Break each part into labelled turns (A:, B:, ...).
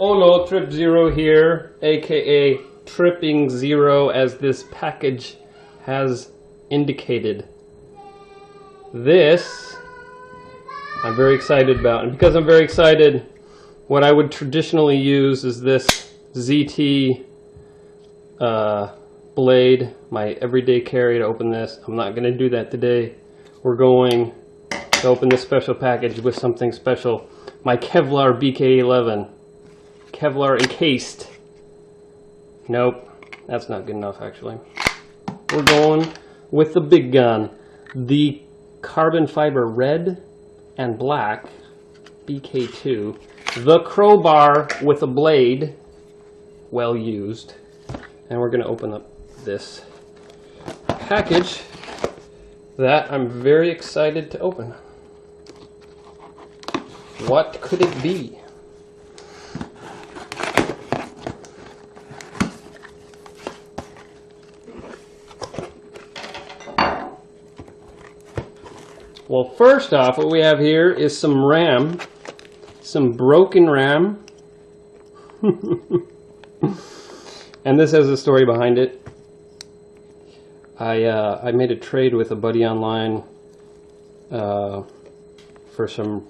A: Oh no, Trip Zero here, aka Tripping Zero, as this package has indicated. This I'm very excited about, and because I'm very excited, what I would traditionally use is this ZT blade, my everyday carry to open this. I'm not going to do that today. We're going to open this special package with something special. My Kevlar BK11. Kevlar encased. Nope, that's not good enough actually. We're going with the big gun. The carbon fiber red and black BK2. The crowbar with a blade, well used. And we're going to open up this package that I'm very excited to open. What could it be? Well, first off, what we have here is some RAM, some broken RAM. And this has a story behind it. I made a trade with a buddy online for some.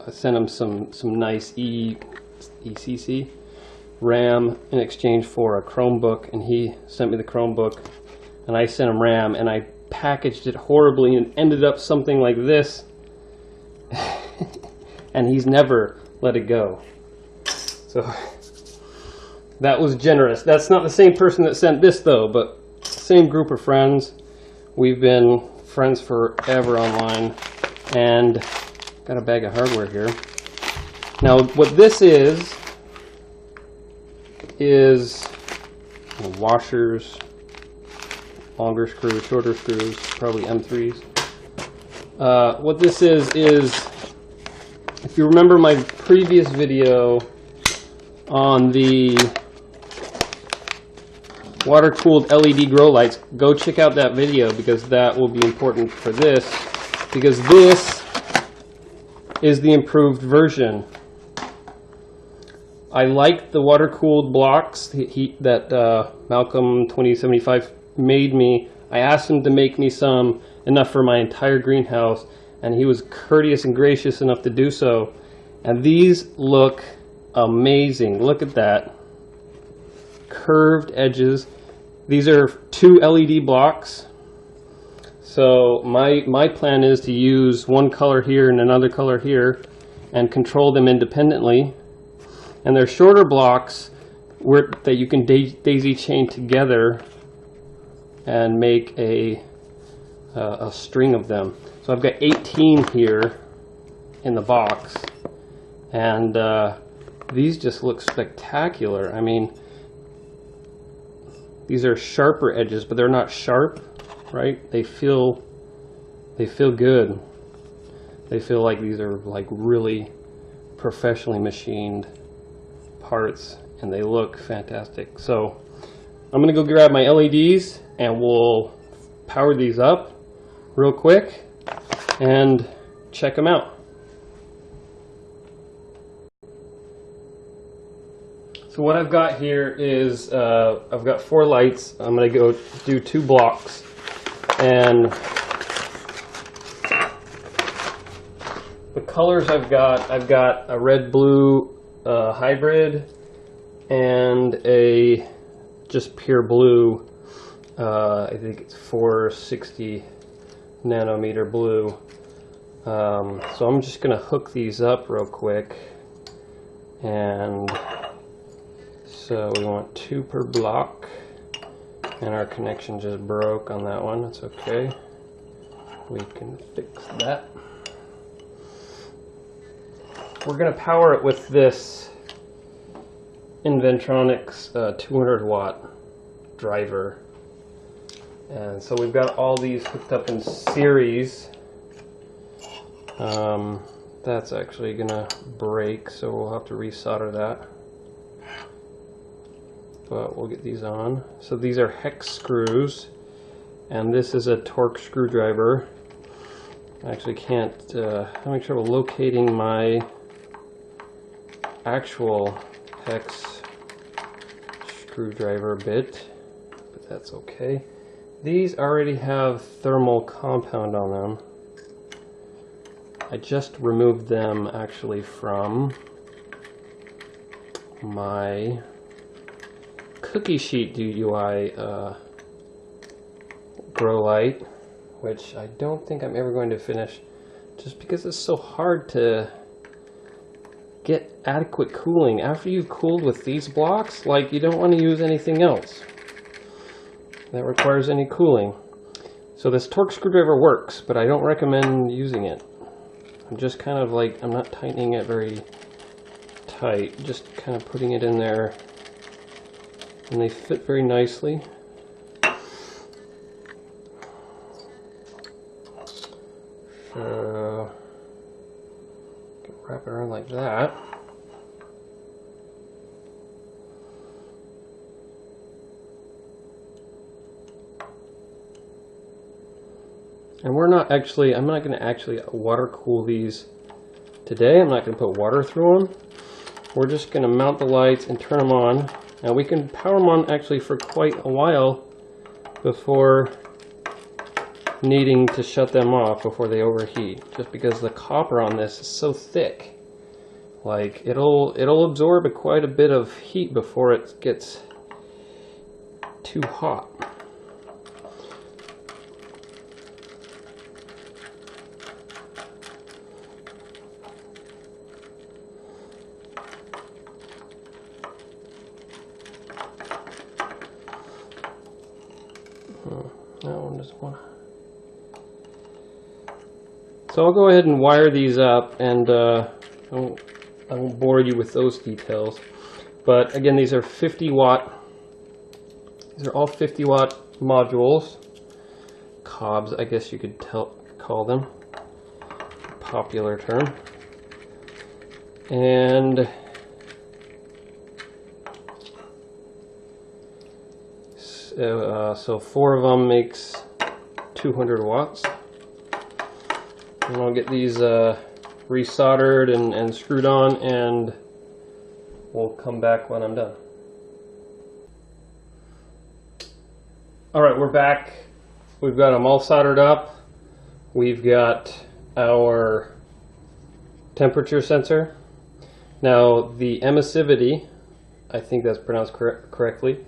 A: I sent him some nice ECC RAM in exchange for a Chromebook, and he sent me the Chromebook, and I sent him RAM, and I packaged it horribly and ended up something like this. And he's never let it go. So that was generous. That's not the same person that sent this though, but same group of friends. We've been friends forever online, and got a bag of hardware here. Now what this is washers, longer screws, shorter screws, probably M3s. What this is, if you remember my previous video on the water-cooled LED grow lights, go check out that video, because that will be important for this, because this is the improved version. I like the water-cooled blocks that Malcolm 2075 made me. I asked him to make me some, enough for my entire greenhouse, and he was courteous and gracious enough to do so. And these look amazing. Look at that. Curved edges. These are 2 LED blocks. So my plan is to use one color here and another color here and control them independently. And they're shorter blocks that you can daisy chain together and make a string of them. So I've got 18 here in the box, and these just look spectacular. I mean, these are sharper edges, but they're not sharp, right? They feel good. They feel like these are like really professionally machined parts, and they look fantastic. So I'm gonna go grab my LEDs and we'll power these up real quick and check them out. So what I've got here is I've got 4 lights. I'm gonna go do 2 blocks, and the colors I've got a red-blue hybrid and a just pure blue. I think it's 460 nanometer blue. So I'm just gonna hook these up real quick, and so we want 2 per block, and our connection just broke on that one. That's okay, we can fix that. We're gonna power it with this Inventronics 200 watt driver. And so we've got all these hooked up in series. That's actually gonna break, so we'll have to resolder that. But we'll get these on. So these are hex screws, and this is a torque screwdriver. I actually can't, having trouble locating my actual hex screwdriver bit, but that's okay. These already have thermal compound on them. I just removed them actually from my cookie sheet DUI grow light, which I don't think I'm ever going to finish just because it's so hard to get adequate cooling. After you've cooled with these blocks, like, you don't want to use anything else that requires any cooling. So this torque screwdriver works, but I don't recommend using it. I'm just kind of like, I'm not tightening it very tight, just kind of putting it in there, and they fit very nicely. So wrap it around like that. And we're not actually, I'm not going to actually water cool these today. I'm not going to put water through them. We're just going to mount the lights and turn them on. And we can power them on actually for quite a while before needing to shut them off before they overheat, just because the copper on this is so thick. Like, it'll absorb quite a bit of heat before it gets too hot. That one doesn't want to. So I'll go ahead and wire these up, and I won't bore you with those details. But again, these are 50 watt. These are all 50 watt modules. Cobs, I guess you could call them. Popular term. And so 4 of them makes 200 watts. And I'll get these resoldered and screwed on, and we'll come back when I'm done. Alright, we're back. We've got them all soldered up. We've got our temperature sensor. Now, the emissivity, I think that's pronounced correctly,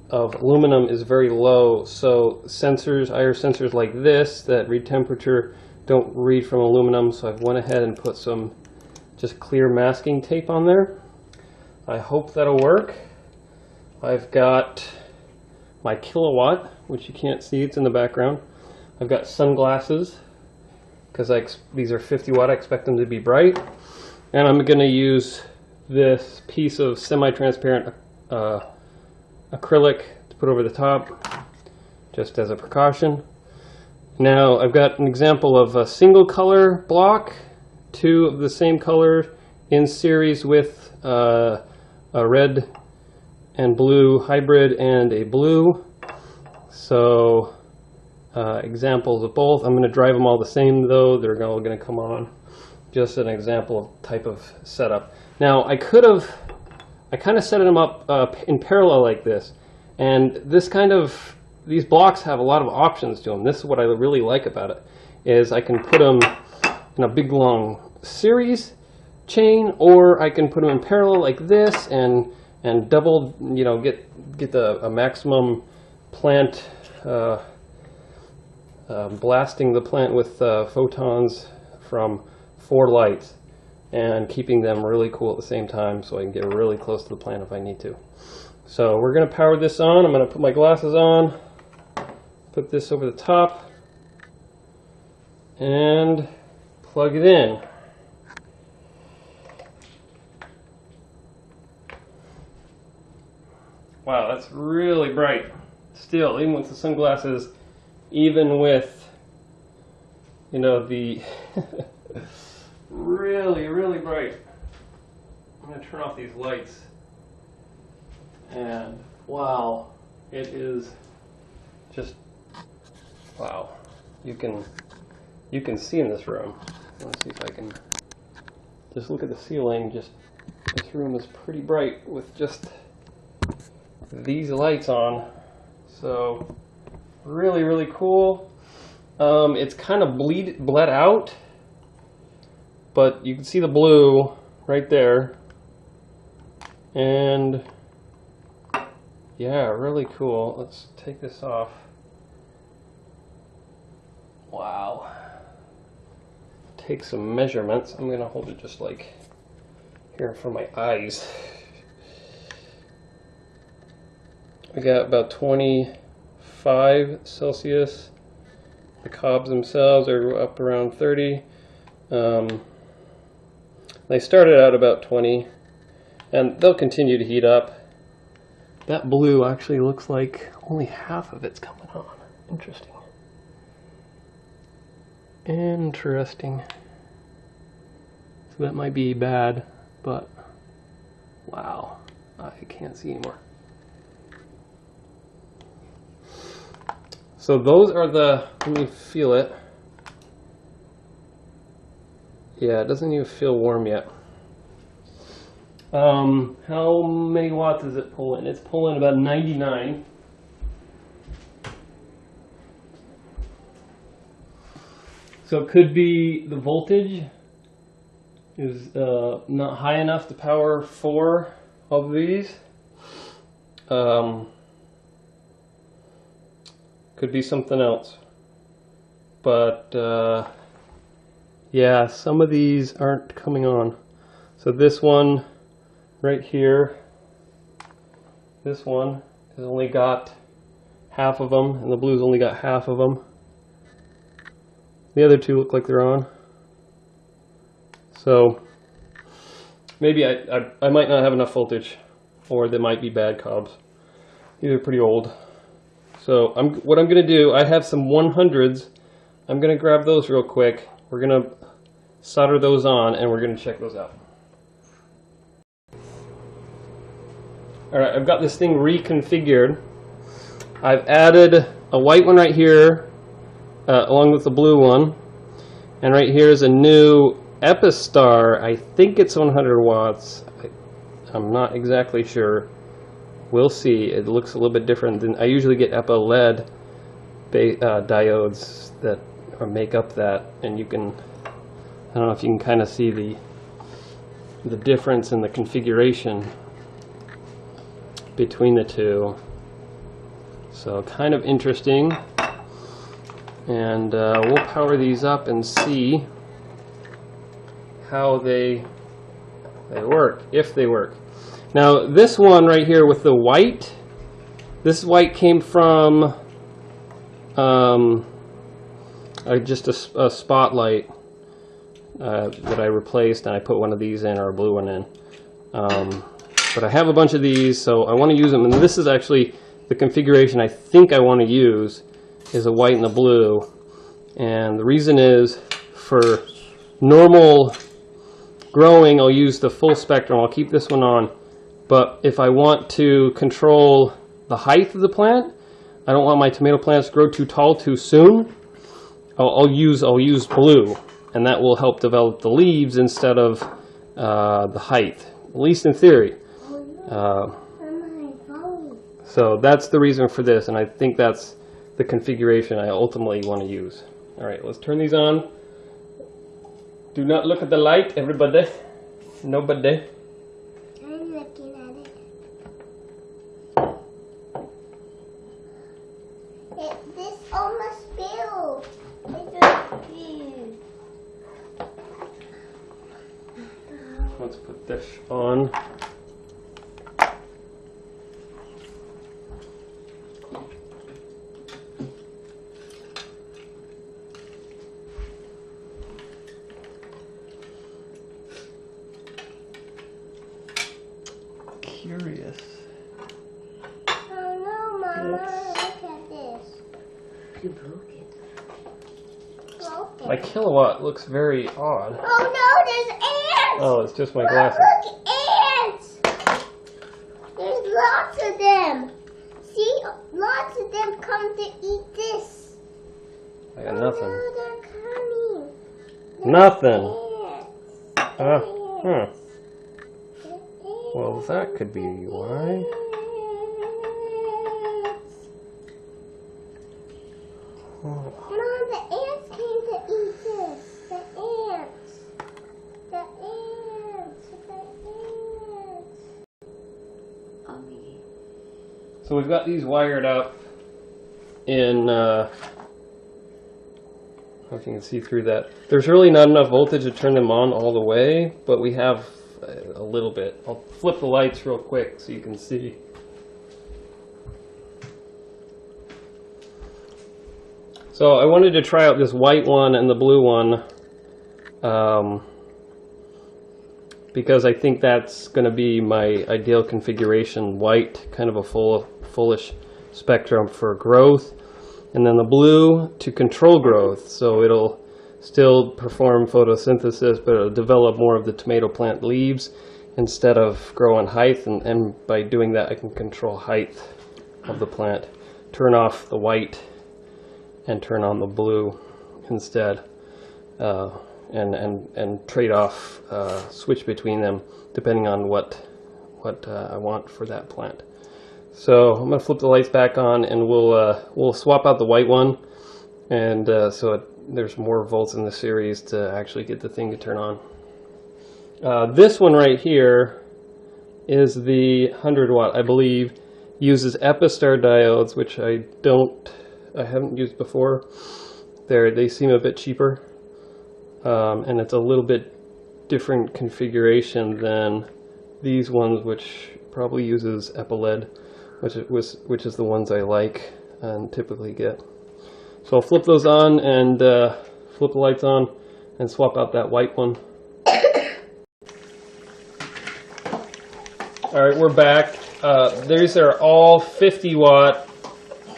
A: of aluminum is very low, so sensors, IR sensors like this that read temperature don't read from aluminum, so I've went ahead and put some just clear masking tape on there. I hope that'll work. I've got my kilowatt, which you can't see, it's in the background. I've got sunglasses, because these are 50 watt, I expect them to be bright. And I'm going to use this piece of semi-transparent acrylic to put over the top, just as a precaution. Now I've got an example of a single color block, 2 of the same color in series with a red and blue hybrid and a blue. So examples of both. I'm going to drive them all the same though, they're all going to come on. Just an example of type of setup. Now I kind of set them up in parallel like this, and these blocks have a lot of options to them. This is what I really like about it, is I can put them in a big long series chain, or I can put them in parallel like this and double, get a maximum plant, blasting the plant with photons from 4 lights and keeping them really cool at the same time, so I can get really close to the plant if I need to. So we're going to power this on. I'm going to put my glasses on, put this over the top, and plug it in. Wow, that's really bright. Still, even with the sunglasses, even with, the really, really bright. I'm going to turn off these lights. And wow, it is just, wow. You can see in this room. Let's see if I can just look at the ceiling, just This room is pretty bright with just these lights on. So really, really cool. It's kind of bled out, but you can see the blue right there. And yeah, really cool. Let's take this off. Wow. Take some measurements. I'm gonna hold it just like here in front of my eyes. We got about 25 Celsius. The cobs themselves are up around 30. They started out about 20, and they'll continue to heat up. That blue actually looks like only half of it's coming on. Interesting. Interesting. So that might be bad, but wow, I can't see anymore. So those are the, let me feel it. Yeah, it doesn't even feel warm yet. How many watts is it pulling? It's pulling about 99. So it could be the voltage is not high enough to power 4 of these. Could be something else. But yeah, some of these aren't coming on. So this one right here, this one has only got half of them, and the blue's only got half of them. The other two look like they're on. So maybe I might not have enough voltage, or they might be bad cobs. These are pretty old. So what I'm going to do, I have some 100s. I'm going to grab those real quick. We're going to solder those on, and we're going to check those out. Alright, I've got this thing reconfigured. I've added a white one right here, along with the blue one. And right here is a new Epistar. I think it's 100 watts. I'm not exactly sure. We'll see. It looks a little bit different than I usually get EPA LED diodes that make up that, and you can, I don't know if you can kind of see the difference in the configuration between the two. So kind of interesting, and we'll power these up and see how they work, if they work. Now this one right here with the white, this white came from just a spotlight that I replaced, and I put one of these in, or a blue one in. But I have a bunch of these, so I want to use them, and this is actually the configuration I think I want to use, is a white and a blue. And the reason is, for normal growing, I'll use the full spectrum. I'll keep this one on. But if I want to control the height of the plant, I don't want my tomato plants to grow too tall too soon, I'll use blue, and that will help develop the leaves instead of the height, at least in theory. So that's the reason for this, and I think that's the configuration I ultimately want to use. Alright, let's turn these on. Do not look at the light, everybody. Nobody.
B: I'm looking at it. This almost spilled.
A: Let's put this on. Curious.
B: Oh no, Mama, look at this.
C: You broke it.
B: Broke it.
A: My kilowatt looks very odd.
B: Oh no, there's ants!
A: Oh, it's just my glasses.
B: Look, ants! There's lots of them. See, lots of them come to eat this.
A: I got nothing.
B: No, they're coming.
A: Nothing.
B: Ants.
A: Huh. Well, that could be why. Oh.
B: No, the ants came to eat this. The ants. The ants. The ants.
A: So we've got these wired up in, I don't know if you can see through that. There's really not enough voltage to turn them on all the way, but we have a little bit. I'll flip the lights real quick so you can see. So I wanted to try out this white one and the blue one because I think that's going to be my ideal configuration. White, kind of a fullish spectrum for growth, and then the blue to control growth. So it'll still perform photosynthesis, but it'll develop more of the tomato plant leaves instead of grow on height. And by doing that, I can control height of the plant. Turn off the white and turn on the blue instead, and trade off, switch between them depending on what I want for that plant. So I'm going to flip the lights back on, and we'll swap out the white one, and there's more volts in the series to actually get the thing to turn on. This one right here is the 100 watt, I believe, uses Epistar diodes, which I haven't used before. They seem a bit cheaper, and it's a little bit different configuration than these ones, which probably uses EpiLED, which is the ones I like and typically get. So I'll flip those on and flip the lights on and swap out that white one. All right, we're back. These are all 50 watt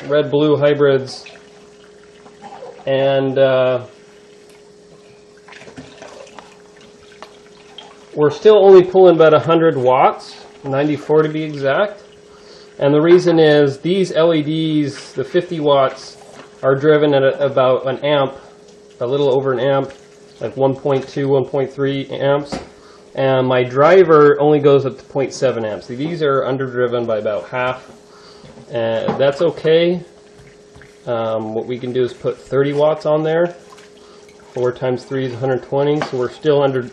A: red-blue hybrids, and we're still only pulling about 100 watts, 94 to be exact. And the reason is these LEDs, the 50 watts, are driven at about an amp, a little over an amp, like 1.2, 1.3 amps. And my driver only goes up to 0.7 amps. These are underdriven by about half. That's okay. What we can do is put 30 watts on there. 4 times 3 is 120, so we're still under,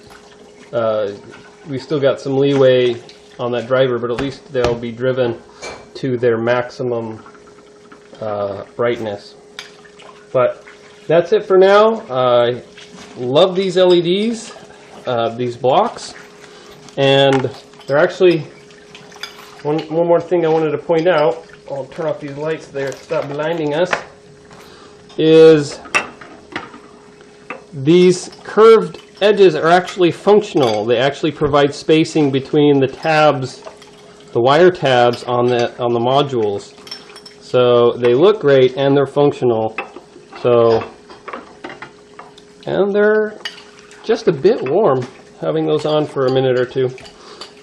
A: we still got some leeway on that driver, but at least they'll be driven to their maximum brightness. But that's it for now. I love these LEDs, these blocks, and they're actually, one more thing I wanted to point out, I'll turn off these lights there, stop blinding us, is these curved edges are actually functional. They actually provide spacing between the tabs, the wire tabs on the modules. So they look great and they're functional. So, and they're just a bit warm, having those on for a minute or two.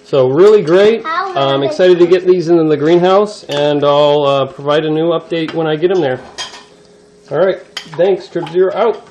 A: So really great. I'm excited to get these into the greenhouse, and I'll provide a new update when I get them there. All right, thanks. Trip Zero out.